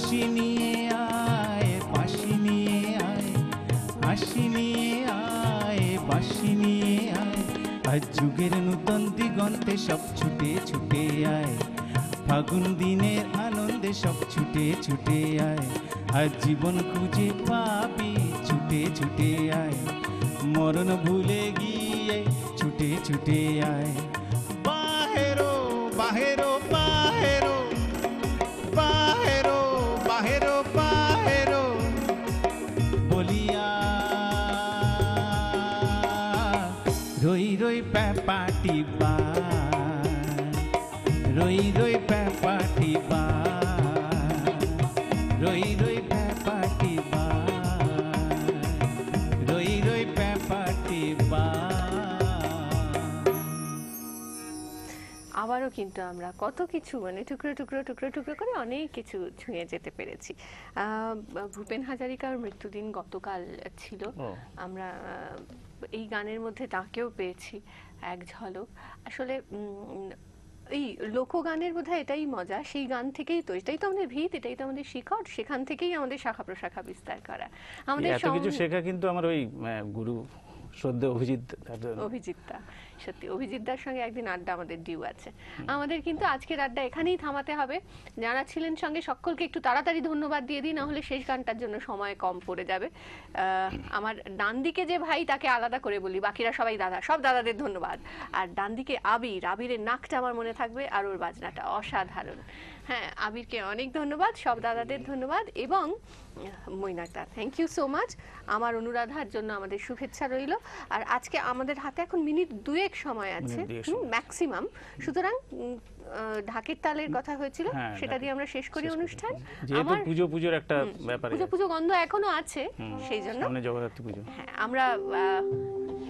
হাসি নিয়ে আয়, বাঁশি নিয়ে আয়, হাসি নিয়ে আয়, বাঁশি নিয়ে আয়। আজ যুগের নূতন দিগন্তে সব ছুটে ছুটে আয়, ফাগুন দিনের আনন্দে সব ছুটে ছুটে আয়। আজ জীবন খুঁজে পাবি, ছুটে ছুটে আয়, মরণ ভুলে গিয়ে ছুটে ছুটে আয়। বাহেরো বাহেরো বাহেরো বাহেরো বাহেরো বাহেরো বলিয়া রই রই প্যাপাটি বা, রই রই প্যাপাটি বা, রই রই প্যাপাটি বা, রই রই প্যাপাটি বা। আবারও কিন্তু আমরা কত কিছু মানে টুকরো টুকরো টুকরো টুকরো করে অনেক কিছু ছুঁয়ে যেতে পেরেছি। ভূপেন হাজারিকার মৃত্যুদিন গতকাল ছিল। ও। আমরা এই গানের মধ্যে তাকেও পেয়েছি এক ঝলক। আসলে এই লোকগানের বোধহয় এটাই মজা, সেই গান থেকেই তো, এটাই তো আমাদের ভিত, এটাই তো আমাদের শিকড়, সেখান থেকেই আমাদের শাখা প্রশাখা বিস্তার করা। আমাদের এত কিছু শেখা কিন্তু আমার ওই গুরু শ্রদ্ধে অভিজিৎদা, সত্যি অভিজিৎদার সঙ্গে একদিন আড্ডা আমাদের ডিউ আছে। আমাদের কিন্তু আজকের আড্ডা এখানেই থামাতে হবে। যারা ছিলেন সঙ্গে সকলকে একটু তাড়াতাড়ি ধন্যবাদ দিয়ে দিই, না হলে শেষ গানটার জন্য সময় কম পড়ে যাবে। আমার ডান দিকে যে ভাই তাকে আলাদা করে বলি, বাকিরা সবাই দাদা, সব দাদাদের ধন্যবাদ। আর ডান দিকে আবির, আবিরের নাকটা আমার মনে থাকবে, আর ওর বাজনাটা অসাধারণ। হ্যাঁ, আবিরকে অনেক ধন্যবাদ, সব দাদাদের ধন্যবাদ, এবং মৈনাকদা থ্যাংক ইউ সো মাচ। আমার অনুরাধার জন্য আমাদের শুভেচ্ছা রইল। আর আজকে আমাদের হাতে এখন মিনিট দুয়েক সময় আছে ম্যাক্সিমাম, সুতরাং ঢাকের তালের কথা হয়েছিল, সেটা দিয়ে আমরা শেষ করি অনুষ্ঠান। যেহেতু পুজোর একটা ব্যাপার, পুজো গন্ধ এখনো আছে, সেই জন্য সামনে জগদ্ধাত্রী পুজো। হ্যাঁ, আমরা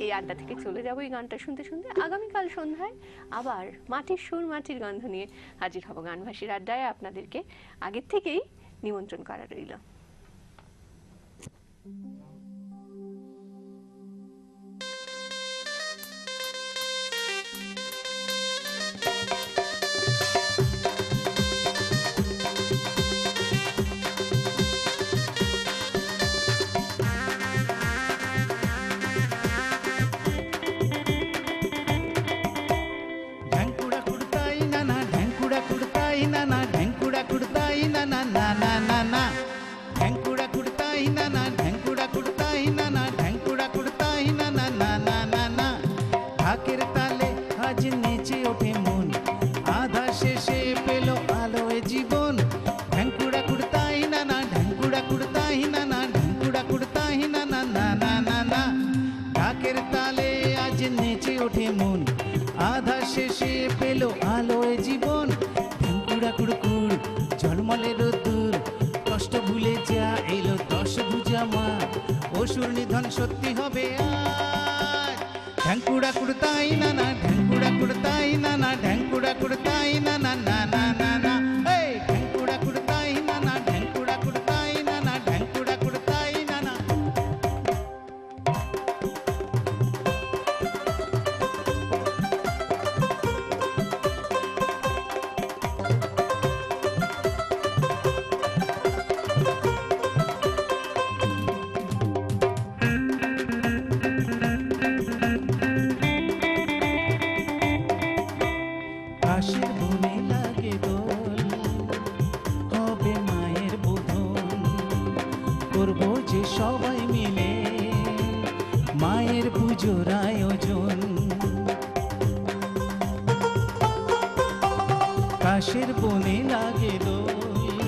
এই আড্ডা থেকে চলে যাবো এই গানটা শুনতে শুনতে। আগামীকাল সন্ধ্যায় আবার মাটির সুর মাটির গন্ধ নিয়ে হাজির হব গানভাসীর আড্ডায়। আপনাদেরকে আগের থেকেই নিমন্ত্রণ করা রইল। ঢাকের তালে আজ নেচে ওঠে মন, আধা শেষে পেল আলোয় জীবন। ঢ্যাঙ্কুড়া কুড়তাই না না, ঢ্যাঙ্কুড়া কুড়তাই না না, ঢ্যাঙ্কুড়া কুড়তাই না না না না না না। ঢাকের তালে আজ নেচে ওঠে মন, আধা শেষে পেল আলোয় জীবন। ঢ্যাঙ্কুড়া কুড়কুড় ঝলমলে রোদ্দুর, কষ্ট ভুলে যা এলো দশ ভুজা মা, অসুর নিধন সত্যি হবে আজ। ঢ্যাঙ্কুড়া কুড়তাই না না, ঢ্যাঙ্কুড়া কুড়তাই না না, ঢ্যাঙ্কুড়া কুড়তাই না না না না না না। এই ঢ্যাঙ্কুড়া কুড়তাই না না, ঢ্যাঙ্কুড়া কুড়তাই না না, ঢ্যাঙ্কুড়া কুড়তাই না না। কাশের বনে লাগে দোল, হবে মায়ের বোধন, করবো যে সবাই মিলে মায়ের পুজোর আয়োজন। কাশের বনে লাগে দোল,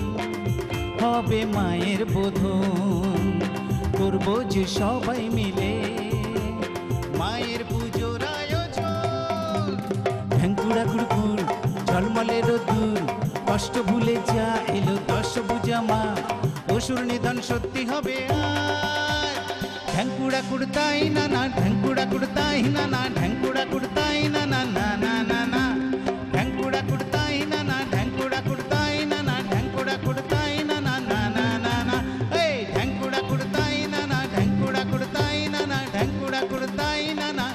হবে মায়ের বোধন, করবো যে সবাই মিলে মায়ের পুজোর আয়োজন। ঢ্যাঙ্কুড়া কুড়কুড় ঝলমলে রোদ্দুর, কষ্ট ভুলে যা এলো দশ ভুজা মা, অসুর নিধন সত্যি হবে আজ। ঢ্যাঙ্কুড়া কুড়তাই না না, ঢ্যাঙ্কুড়া কুড়তাই না না, ঢ্যাঙ্কুড়া কুড়তাই না না না না না না। ঢ্যাঙ্কুড়া কুড়তাই না না, ঢ্যাঙ্কুড়া কুড়তাই না না, ঢ্যাঙ্কুড়া কুড়তাই না না না না না না। এই ঢ্যাঙ্কুড়া কুড়তাই না না, ঢ্যাঙ্কুড়া কুড়তাই না না, ঢ্যাঙ্কুড়া কুড়তাই না না।